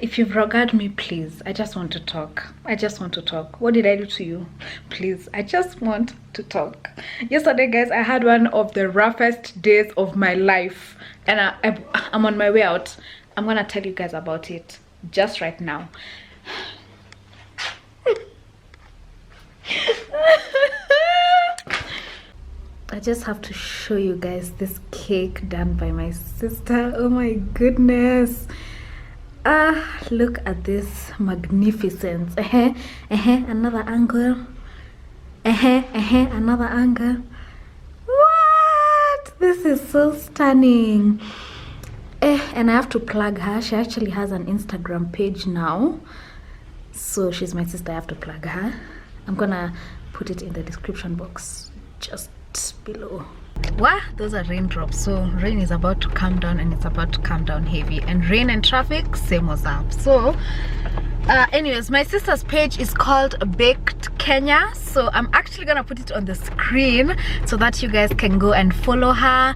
if you've vlogged me, please, I just want to talk. I just want to talk. What did I do to you? Please, I just want to talk. Yesterday, guys, I had one of the roughest days of my life, and I'm on my way out. I'm gonna tell you guys about it just right now. I just have to show you guys this cake done by my sister. Oh my goodness. Look at this magnificence. Another angle. Another angle. What? This is so stunning. And I have to plug her. She actually has an Instagram page now. So she's my sister. I have to plug her. I'm gonna put it in the description box just below. Wow, those are raindrops. So rain is about to come down, and it's about to come down heavy, and rain and traffic, same was up. So anyways, my sister's page is called Baked Kenya, so I'm actually gonna put it on the screen so that you guys can go and follow her.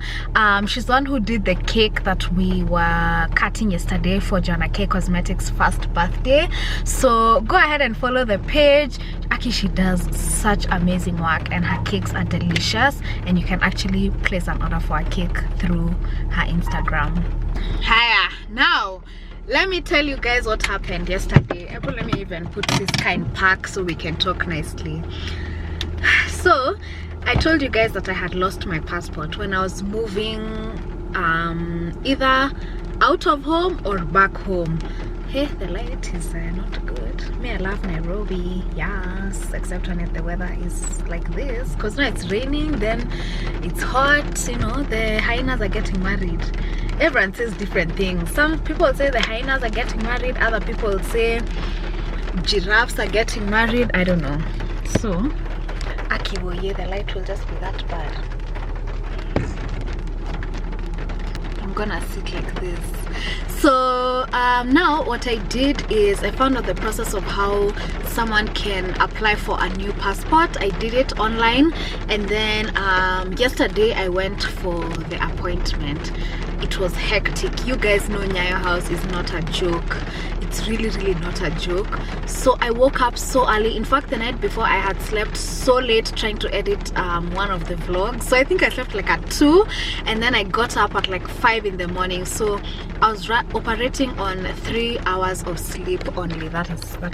She's the one who did the cake that we were cutting yesterday for Joanna K Cosmetics' first birthday. So go ahead and follow the page. Aki, she does such amazing work, and her cakes are delicious, and you can actually place an order for a cake through her Instagram. Hiya, now let me tell you guys what happened yesterday. Let me even put this kind pack so we can talk nicely. So I told you guys that I had lost my passport when I was moving either out of home or back home. Hey, the light is not good. Me, I love Nairobi, yes, except when the weather is like this, because now it's raining, then it's hot, you know, the hyenas are getting married. Everyone says different things. Some people say the hyenas are getting married, other people say giraffes are getting married. I don't know. So Akiwoye, the light will just be that bad. I'm gonna sit like this. So now what I did is I found out the process of how someone can apply for a new passport. I did it online, and then yesterday I went for the appointment. It was hectic. You guys know Nyayo house is not a joke. It's really not a joke. So I woke up so early. In fact, the night before I had slept so late trying to edit one of the vlogs. So I think I slept like at 2, and then I got up at like 5 in the morning. So I was operating on 3 hours of sleep only. That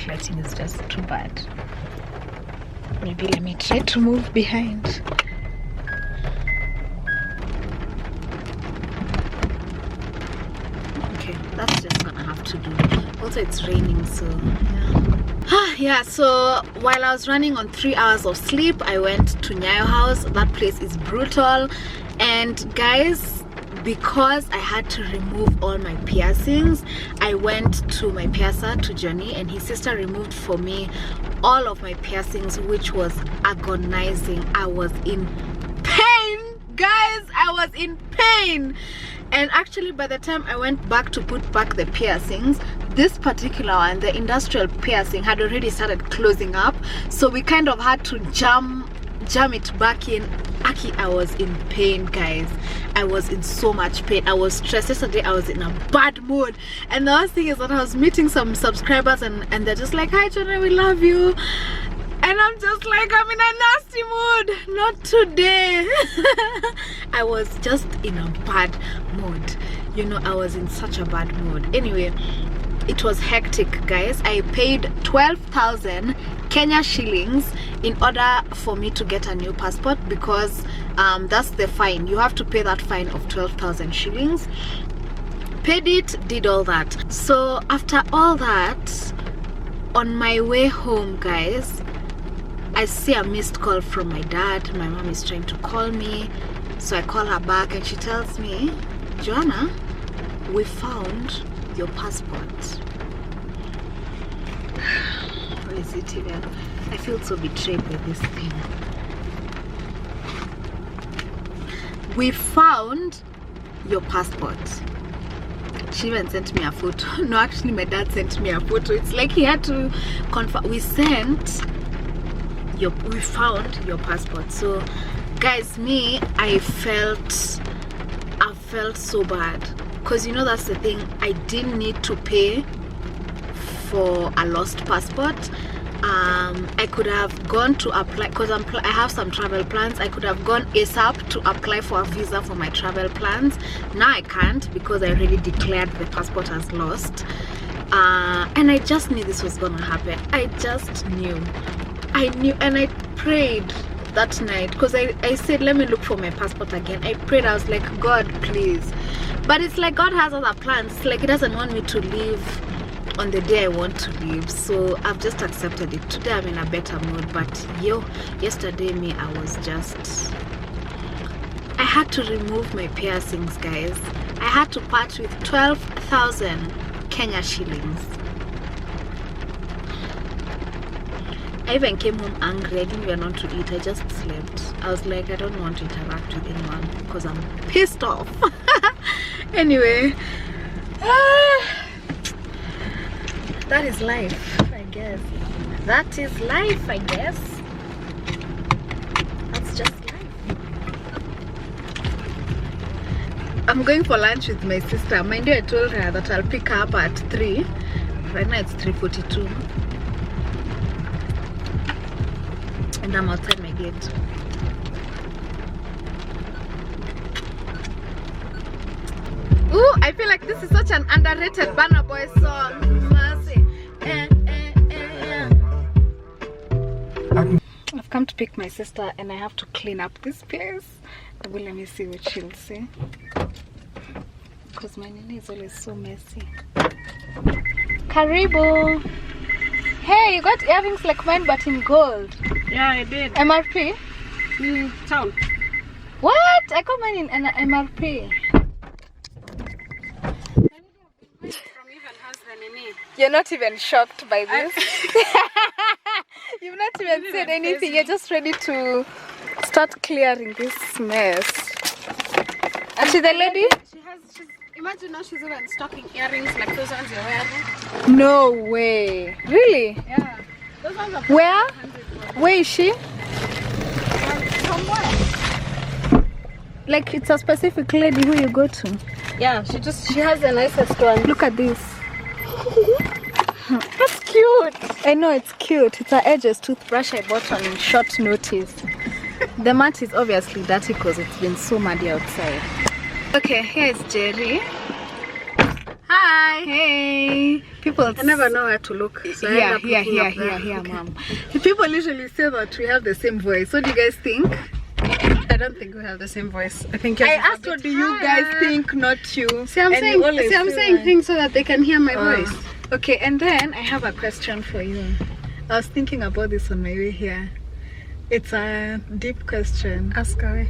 lighting is just too bad. Maybe let me try to move behind. That's just gonna have to do. Also, it's raining, so yeah. Yeah, so while I was running on 3 hours of sleep, I went to Nyayo house. That place is brutal. And guys, because I had to remove all my piercings, I went to my piercer, to Johnny, and his sister removed for me all of my piercings, which was agonizing. I was in pain, guys. I was in pain. And actually, by the time I went back to put back the piercings, this particular one, the industrial piercing, had already started closing up. So we kind of had to jam it back in. Aki, I was in pain, guys. I was in so much pain. I was stressed. Yesterday I was in a bad mood, and the worst thing is that I was meeting some subscribers, and they're just like, "Hi Joanna, we love you." And I'm just like, I'm in a nasty mood. Not today. I was just in a bad mood. You know, I was in such a bad mood. Anyway, it was hectic, guys. I paid 12,000 Kenya shillings in order for me to get a new passport, because that's the fine. You have to pay that fine of 12,000 shillings. Paid it, did all that. So after all that, on my way home, guys, I see a missed call from my dad. My mom is trying to call me, so I call her back, and she tells me, "Joanna, we found your passport." Where is it even? I feel so betrayed by this thing. "We found your passport." She even sent me a photo. No, actually my dad sent me a photo. It's like he had to confirm. We found your passport. So guys, me, I felt so bad, because you know, that's the thing, I didn't need to pay for a lost passport. I could have gone to apply because I have some travel plans. I could have gone ASAP to apply for a visa for my travel plans. Now I can't because I already declared the passport as lost. And I just knew this was gonna happen. I just knew. I knew, and I prayed that night because I said, let me look for my passport again. I prayed. I was like, God, please. But it's like God has other plans. It's like He doesn't want me to leave on the day I want to leave, so I've just accepted it. Today I'm in a better mood, but yesterday I was just, I had to remove my piercings, guys. I had to part with 12,000 Kenya shillings. I even came home angry. I didn't even want to eat. I just slept. I was like, I don't want to interact with anyone because I'm pissed off. Anyway, that is life, I guess. That is life, I guess. That's just life. I'm going for lunch with my sister. Mind you, I told her that I'll pick her up at 3. Right now it's 3:42. And I'm outside my gate. Ooh, I feel like this is such an underrated Burna Boy song. I've come to pick my sister and I have to clean up this place. Well, let me see what she'll say. Because my nini is always so messy. Karibu. Hey, you got earrings like mine but in gold. Yeah, I did. MRP? Town. What? I got mine in MRP. You're not even shocked by this. You've not even said anything. You're just ready to start clearing this mess. Actually, the lady? Imagine now she's even stocking earrings like those ones you're wearing. No way. Really? Yeah. Those ones are where? Where is she? Somewhere. Like it's a specific lady who you go to? Yeah, she has the nicest one. Look at this. That's cute. I know it's cute. It's an edges toothbrush I bought on short notice. The mat is obviously dirty because it's been so muddy outside. Okay, here is Jerry. Hi. Hey. People, I never know where to look. So here, mom. People usually say that we have the same voice. What do you guys think? I don't think we have the same voice. I think I asked what do you guys think, not you. See, I'm saying things so that they can hear my voice. Okay, and then I have a question for you. I was thinking about this on my way here. It's a deep question. Ask away.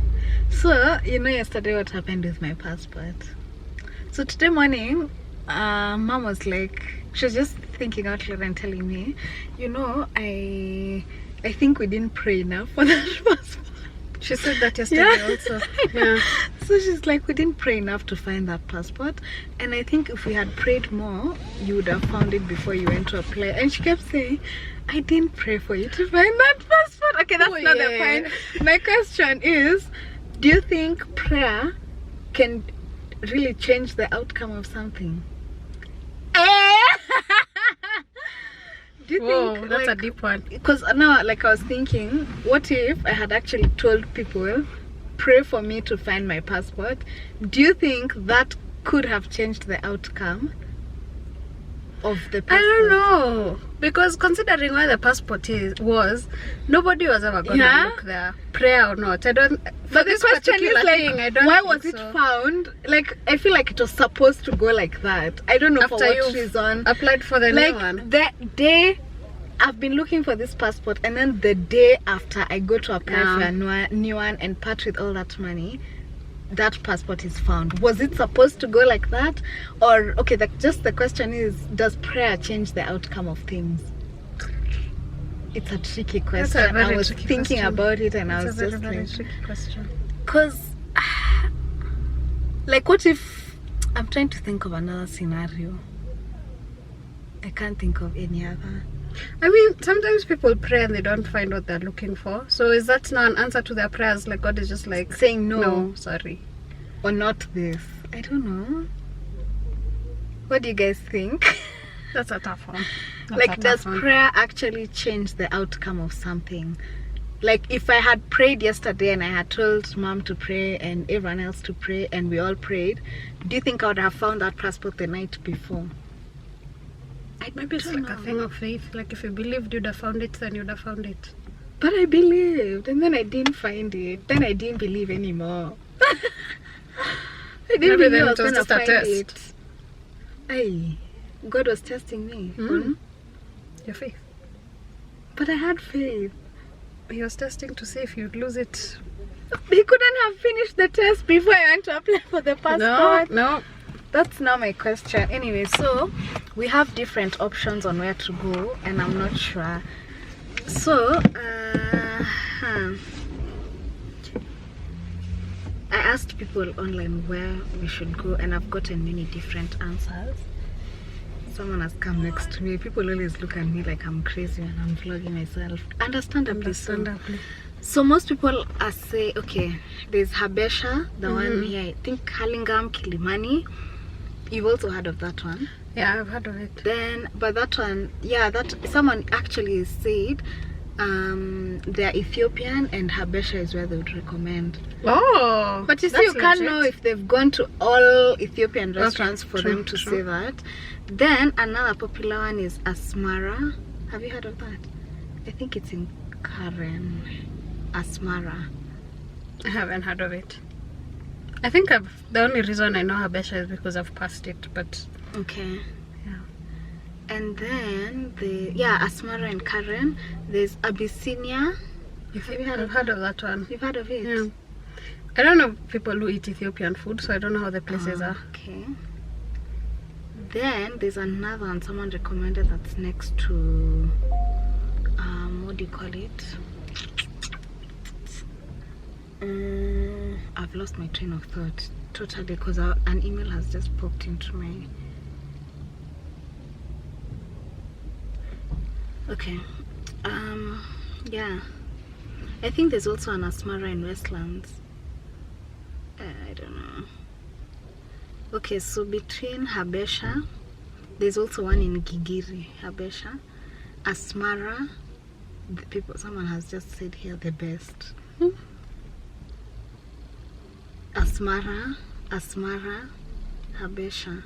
So, you know yesterday what happened with my passport? So today morning, mom was like, she was just thinking out loud and telling me, you know, I think we didn't pray enough for that passport. She said that yesterday also. Yeah. So she's like, we didn't pray enough to find that passport. And I think if we had prayed more, you would have found it before you went to apply. And she kept saying, I didn't pray for you to find that passport. Okay, that's not the point. My question is, do you think prayer can really change the outcome of something? Do you think that's a deep one? Because now, like I was thinking, what if I had actually told people, pray for me to find my passport? Do you think that could have changed the outcome of the passport? I don't know, because considering where the passport was, nobody was ever going to look there, prayer or not. I don't. But the question is like, why was it found? Like, I feel like it was supposed to go like that. I don't know after for what reason. Applied for the new one. The day I've been looking for this passport, and then the day after I go to apply for a new one and part with all that money, that passport is found. Was it supposed to go like that? Or okay, just the question is, does prayer change the outcome of things? It's a tricky question. I was thinking about it and I was just very tricky question. Because like, what if I'm trying to think of another scenario? I can't think of any other. I mean, sometimes people pray and they don't find what they're looking for. So is that now an answer to their prayers? Like God is just like saying no, sorry, or not this? I don't know. What do you guys think? That's a tough one. Like, does prayer actually change the outcome of something? Like, if I had prayed yesterday and I had told mom to pray and everyone else to pray and we all prayed, do you think I would have found that passport the night before? Maybe it's like a thing of faith. Like, if you believed you'd have found it, then you'd have found it. But I believed, and then I didn't find it. Then I didn't believe anymore. I didn't believe I was going to find it. Aye, God was testing me. Your faith. But I had faith. He was testing to see if you'd lose it. He couldn't have finished the test before I went to apply for the passport. No. That's not my question. Anyway, so we have different options on where to go, and I'm not sure. So, I asked people online where we should go, and I've gotten many different answers. Someone has come next to me. People always look at me like I'm crazy when I'm vlogging myself. Understandably. So most people are say, okay, there's Habesha, the one here, I think Hurlingham, Kilimani. You've also heard of that one? Yeah, I've heard of it. Then, but that one, yeah, that someone actually said they're Ethiopian and Habesha is where they would recommend. Oh, but you see, you can't know if they've gone to all Ethiopian restaurants for them to say that. Then another popular one is Asmara. Have you heard of that? I think it's in Karen. Asmara. I haven't heard of it. I think the only reason I know Habesha is because I've passed it, but okay. Yeah. And then Asmara and Karen. There's Abyssinia. I've heard of that one. You've heard of it? Yeah. I don't know people who eat Ethiopian food, so I don't know how the places are. Okay. Then there's another one someone recommended that's next to what do you call it? I've lost my train of thought totally because an email has just popped into my. Okay. Yeah. I think there's also an Asmara in Westlands. I don't know. Okay, so between Habesha, there's also one in Gigiri, Habesha, Asmara. Someone has just said here the best. Asmara, Habesha,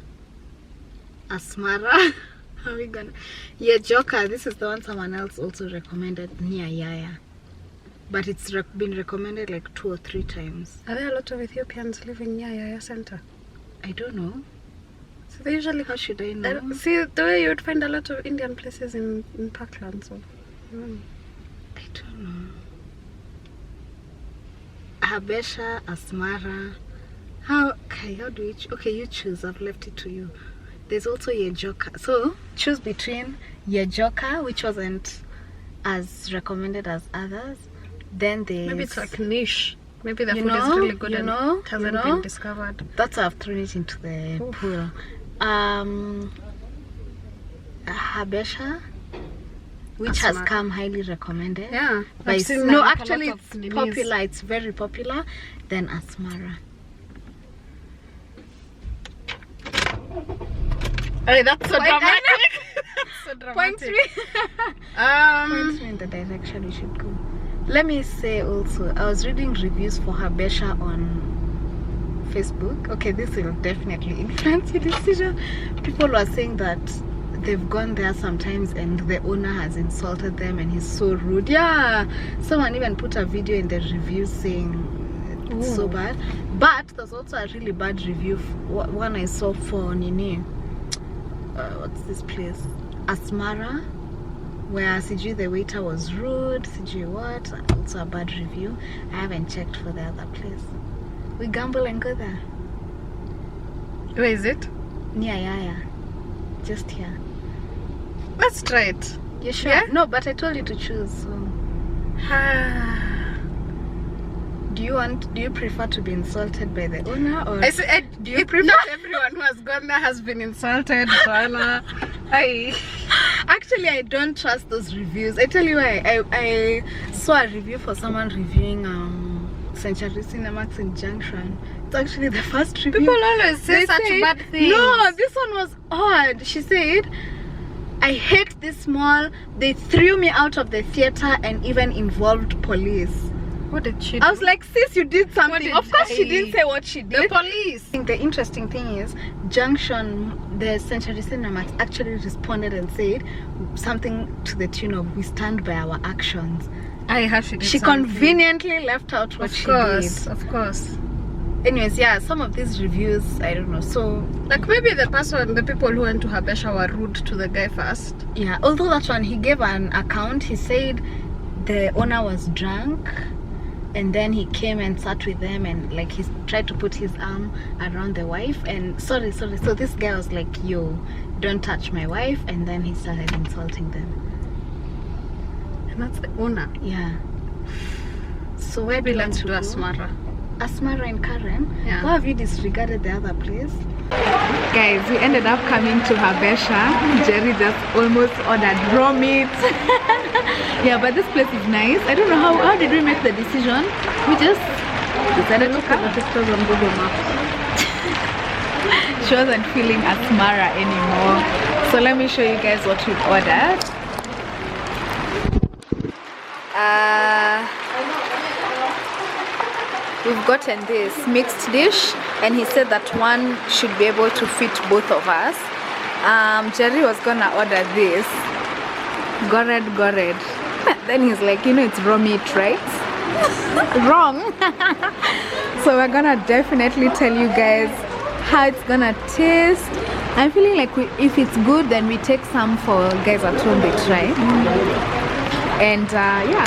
Asmara. How are we gonna? Yeah, Joka. This is the one someone else also recommended near Yaya, but it's been recommended like 2 or 3 times. Are there a lot of Ethiopians living near Yaya Center? I don't know. So they usually. How should I know? See, the way you would find a lot of Indian places in Parkland. So. I don't know. Habesha, Asmara. How do you okay, you choose. I've left it to you. There's also Yejoka. So choose between Yejoka, which wasn't as recommended as others. Then there's maybe it's like niche. Maybe the food is really good and it hasn't been discovered. That's why I've thrown it into the pool. Habesha, which has come highly recommended. Yeah. Actually it's popular. It's very popular. Then Asmara. Hey, that's so dramatic. That's so dramatic. Point me in the direction we should go. Let me say also, I was reading reviews for Habesha on Facebook. Okay, this will definitely influence your decision. People were saying that they've gone there sometimes and the owner has insulted them and he's so rude. Yeah, someone even put a video in the review saying it's so bad. But there's also a really bad review, one I saw for Nini. What's this place? Asmara, where CG the waiter was rude, CG what, also a bad review. I haven't checked for the other place. We gamble and go there. Where is it? Near Yaya. Just here. Let's try it. You sure? Yeah? No, but I told you to choose. So. Do you prefer to be insulted by the owner, or do you prefer? Not everyone who has gone there has been insulted, Joanna. Actually, I don't trust those reviews. I tell you why. I saw a review for someone reviewing Century Cinemax in Junction. It's actually the first review. People always say such bad things. No, this one was odd. She said I hate this mall. They threw me out of the theater and even involved police. What did she do? I was like, sis, you did something. Of course she didn't say what she did. The police. I think the interesting thing is Junction, the Century Cinema actually responded and said something to the tune of, we stand by our actions. She conveniently left out what she did. Of course. Anyways, yeah, some of these reviews, I don't know. So, like maybe the people who went to Habesha were rude to the guy first. Yeah, although that one, he gave an account. He said the owner was drunk, and then he came and sat with them, and like he tried to put his arm around the wife. And sorry. So this guy was like, yo, don't touch my wife, and then he started insulting them. And that's the owner. Yeah. So where do you want to go? Asmara. Asmara and Karen? Yeah. Why have you disregarded the other place? Guys, we ended up coming to Habesha. Jerry just almost ordered raw meat. Yeah, but this place is nice. I don't know how did we make the decision? We just decided to come. Pictures on Google Maps. She wasn't feeling Asmara anymore. So let me show you guys what we've ordered. We've gotten this mixed dish, and he said that one should be able to fit both of us. Jerry was gonna order this gored. Then he's like, you know, it's raw meat, right? Wrong. So we're gonna definitely tell you guys how it's gonna taste. I'm feeling like if it's good, then we take some for guys at home, they try. And yeah,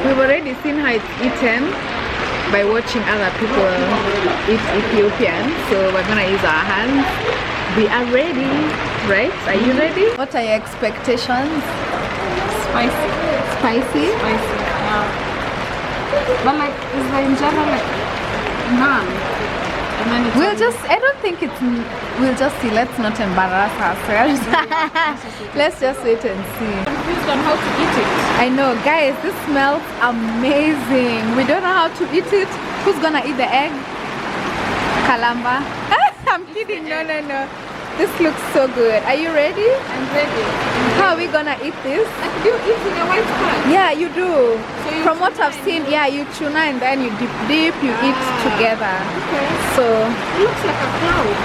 we've already seen how it's eaten by watching other people eat Ethiopian, so we're gonna use our hands. We are ready, right? Are you ready? What are your expectations? Spicy. Spicy? Spicy, yeah. But like, is the injera like naan? And then it's we'll just see. Let's not embarrass ourselves. Let's just wait and see. I'm confused on how to eat it. I know, guys, this smells amazing. We don't know how to eat it. Who's gonna eat the egg? Kalamba? I'm kidding. No. This looks so good. Are you ready? I'm ready. How are we gonna eat this? Do you eat in a white pan? Yeah, you do. So you From what I've seen, yeah, you tuna and then you dip, you eat together. Okay. So It looks like a cloud.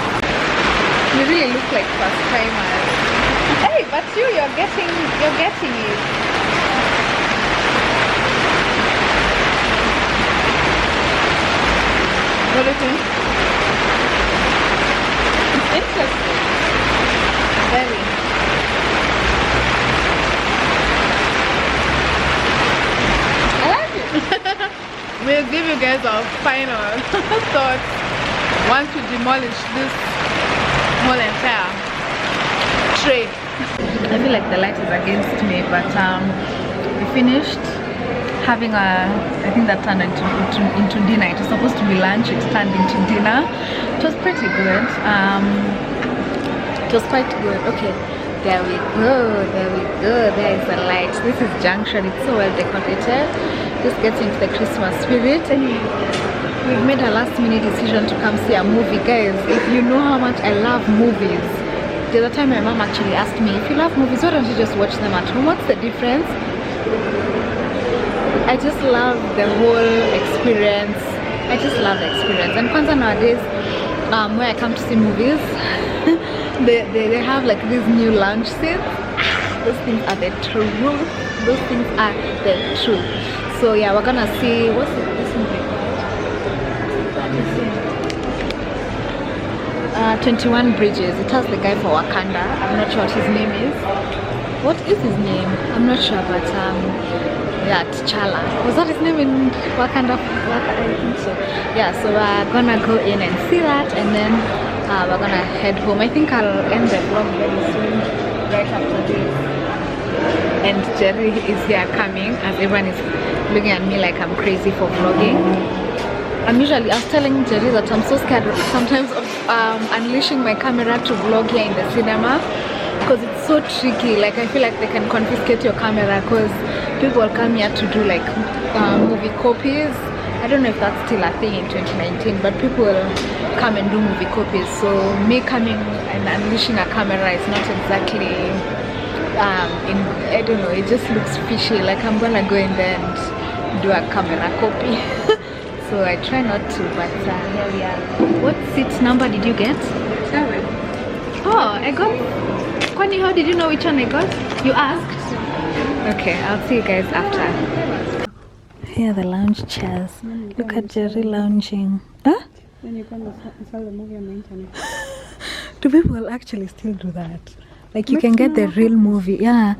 you really look like first timers. Hey, but you're getting it. What do you think? It's interesting. Very. I like it. We'll give you guys our final thoughts once we demolish this whole entire tray. I feel like the light is against me, but we finished having I think that turned into dinner. It was supposed to be lunch, it turned into dinner. It was pretty good. It was quite good. Okay, there we go. There is the light. This is Junction. It's so well decorated. This gets into the Christmas spirit. And we've made a last minute decision to come see a movie. Guys, if you know how much I love movies, the other time my mom actually asked me, if you love movies, why don't you just watch them at home? What's the difference? I just love the whole experience. I just love the experience. And kwanza nowadays, where I come to see movies, they have like these new lounge seats. Those things are the truth. Those things are the truth. So yeah, we're gonna see, what's this movie called? 21 Bridges. It has the guy for Wakanda. I'm not sure what his name is. What is his name? I'm not sure, but yeah, T'Challa. Was that his name in Wakanda? I think so. Yeah, so we're gonna go in and see that, and then we're gonna head home. I think I'll end the vlog very soon, right after this. And Jerry is here coming, as everyone is looking at me like I'm crazy for vlogging. I was telling Jerry that I'm so scared sometimes of unleashing my camera to vlog here in the cinema, because it's so tricky. Like, I feel like they can confiscate your camera because people come here to do like movie copies, I don't know if that's still a thing in 2019, but people come and do movie copies. So me coming and unleashing a camera is not exactly I don't know, it just looks fishy. Like I'm gonna go in there and do a camera copy. So I try not to, but here we are. What seat number did you get? 7. Oh, I got. Kwani, how did you know which one I got? You asked? Okay, I'll see you guys after. Here are the lounge chairs. Look at Jerry lounging. Huh? Then you can install the movie on the internet. Do people actually still do that? Like you can get the real movie. Yeah,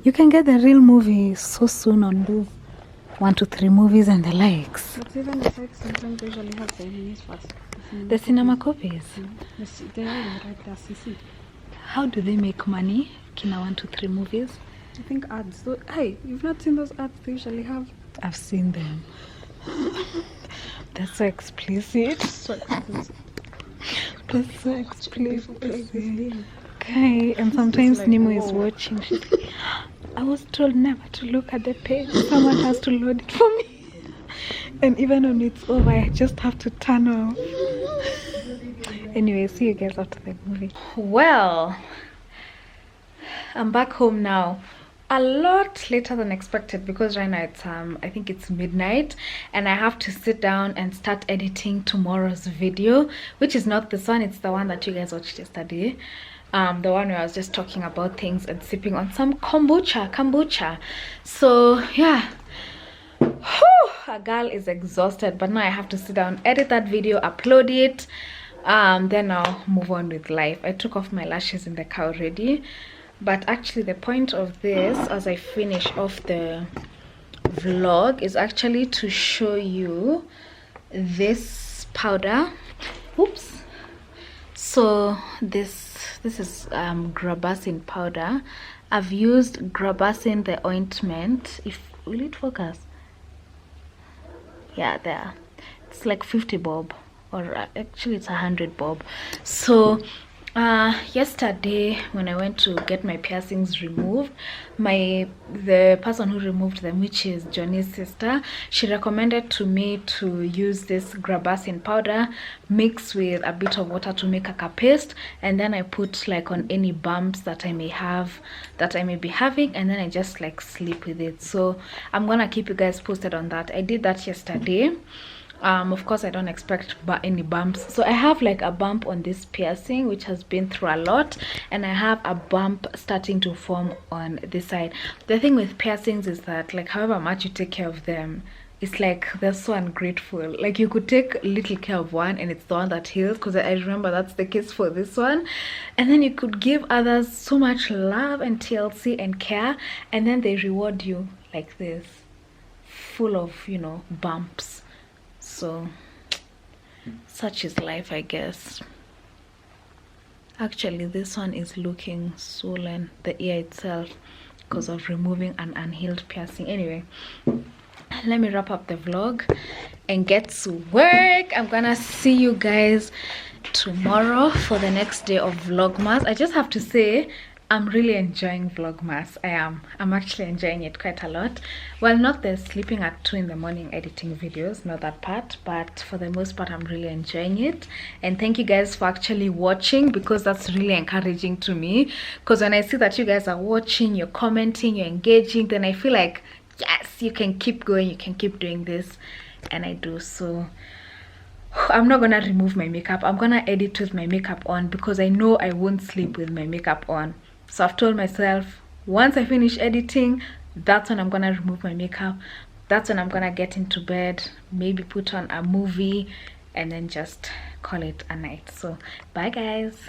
you can get the real movie so soon on those 1, 2, 3 movies and the likes. But even the sites sometimes usually have the movies first. The cinema copies. They are right there, CC. How do they make money? Kina 1, 2, 3 movies. I think ads. Hey, you've not seen those ads they usually have? I've seen them. That's so explicit. So expensive. That's so explicit. Okay, and sometimes like, Nemo is watching. I was told never to look at the page. Someone has to load it for me. And even when it's over, I just have to turn off. Anyway, see you guys after the movie. Well, I'm back home now. A lot later than expected because right now it's I think it's midnight and I have to sit down and start editing tomorrow's video, which is not this one, it's the one that you guys watched yesterday. The one where I was just talking about things and sipping on some kombucha. So yeah, a girl is exhausted, but now I have to sit down, edit that video, upload it, then I'll move on with life. I took off my lashes in the car already, but actually the point of this, as I finish off the vlog, is actually to show you this powder. Oops. So this is Grabassin powder. I've used Grabassin the ointment. Will it focus? Yeah, there. It's like 50 bob, or actually it's 100 bob. So yesterday when I went to get my piercings removed, the person who removed them, which is Johnny's sister, she recommended to me to use this Grabassin powder mixed with a bit of water to make a paste, and then I put like on any bumps that I may be having, and then I just like sleep with it. So I'm gonna keep you guys posted on that. I did that yesterday. Of course I don't expect any bumps. So I have like a bump on this piercing which has been through a lot, and I have a bump starting to form on this side. The thing with piercings is that like however much you take care of them, it's like they're so ungrateful. Like you could take little care of one and it's the one that heals, because I remember that's the case for this one, and then you could give others so much love and TLC and care, and then they reward you like this, full of, you know, bumps. So such is life, I guess. Actually this one is looking swollen, the ear itself, because of removing an unhealed piercing. Anyway, let me wrap up the vlog and get to work. I'm gonna see you guys tomorrow for the next day of Vlogmas. I just have to say I'm really enjoying Vlogmas. I'm actually enjoying it quite a lot. Well, not the sleeping at 2 in the morning editing videos, not that part, but for the most part I'm really enjoying it. And thank you guys for actually watching, because that's really encouraging to me, because when I see that you guys are watching, you're commenting, you're engaging, then I feel like yes, you can keep going, you can keep doing this, and I do. So I'm not gonna remove my makeup. I'm gonna edit with my makeup on, because I know I won't sleep with my makeup on. So I've told myself once I finish editing, that's when I'm gonna remove my makeup. That's when I'm gonna get into bed, maybe put on a movie, and then just call it a night. So bye guys.